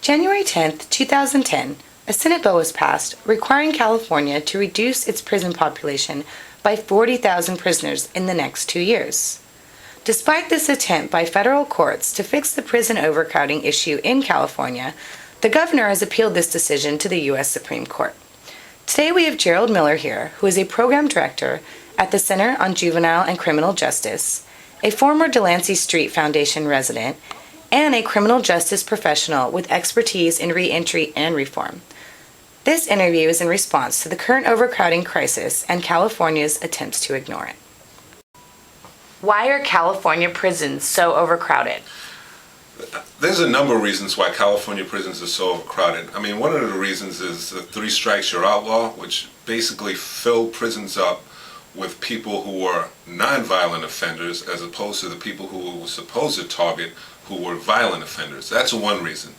January 10, 2010, a Senate bill was passed requiring California to reduce its prison population by 40,000 prisoners in the next 2 years. Despite this attempt by federal courts to fix the prison overcrowding issue in California, the governor has appealed this decision to the U.S. Supreme Court. Today we have Gerald Miller here, who is a program director at the Center on Juvenile and Criminal Justice, a former Delancey Street Foundation resident, and a criminal justice professional with expertise in reentry and reform. This interview is in response to the current overcrowding crisis and California's attempts to ignore it. Why are California prisons so overcrowded? There's a number of reasons why California prisons are so overcrowded. I mean, one of the reasons is the 3 strikes you're out law, which basically filled prisons up with people who were non-violent offenders as opposed to the people who were supposed to target who were violent offenders. That's one reason.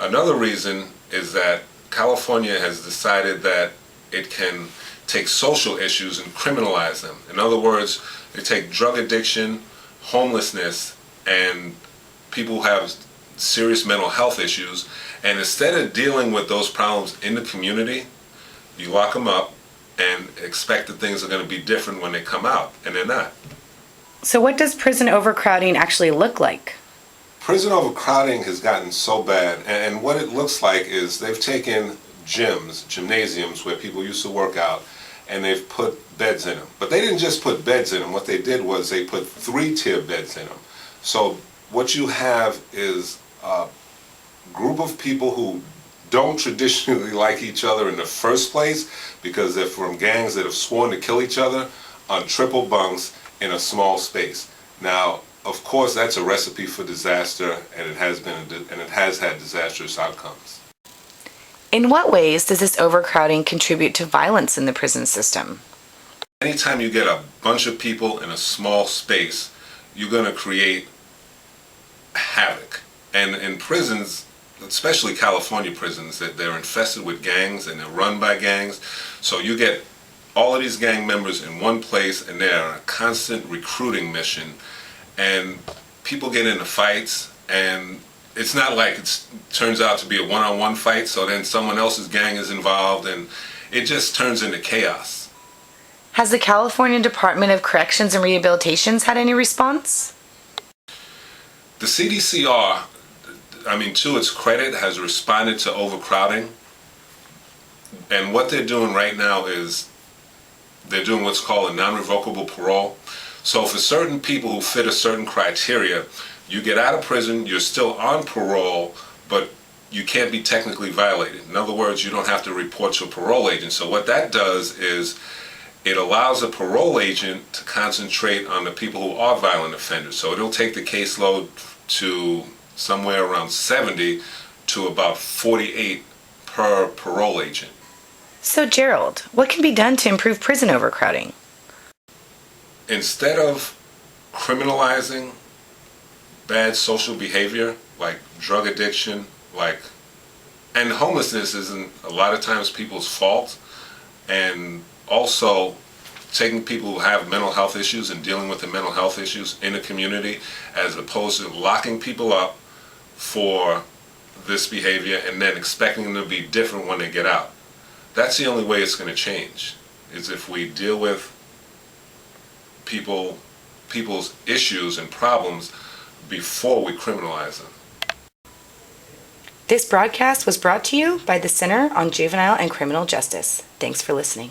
Another reason is that California has decided that it can take social issues and criminalize them. In other words, they take drug addiction, homelessness, and people who have serious mental health issues, and instead of dealing with those problems in the community, you lock them up and expect that things are going to be different when they come out, and they're not. So what does prison overcrowding actually look like? Prison overcrowding has gotten so bad, and what it looks like is they've taken gymnasiums where people used to work out, and they've put beds in them. But they didn't just put beds in them. What they did was they put 3-tier beds in them. So what you have is a group of people who don't traditionally like each other in the first place because they're from gangs that have sworn to kill each other on triple bunks in a small space. Now, of course, that's a recipe for disaster, and it has had disastrous outcomes. In what ways does this overcrowding contribute to violence in the prison system? Anytime you get a bunch of people in a small space, you're going to create havoc. And in prisons, especially California prisons, that they're infested with gangs and they're run by gangs. So you get all of these gang members in one place, and they're on a constant recruiting mission. And people get into fights, and it's not like it turns out to be a one-on-one fight, so then someone else's gang is involved, and it just turns into chaos. Has the California Department of Corrections and Rehabilitations had any response? The CDCR, to its credit, has responded to overcrowding. And what they're doing right now is they're doing what's called a non-revocable parole. So for certain people who fit a certain criteria, you get out of prison, you're still on parole, but you can't be technically violated. In other words, you don't have to report to a parole agent. So what that does is it allows a parole agent to concentrate on the people who are violent offenders. So it'll take the caseload to somewhere around 70 to about 48 per parole agent. So Gerald, what can be done to improve prison overcrowding? Instead of criminalizing bad social behavior like drug addiction, and homelessness isn't a lot of times people's fault, and also taking people who have mental health issues and dealing with the mental health issues in a community, as opposed to locking people up for this behavior and then expecting them to be different when they get out. That's the only way it's going to change, is if we deal with people's issues and problems before we criminalize them. This broadcast was brought to you by the Center on Juvenile and Criminal Justice. Thanks for listening.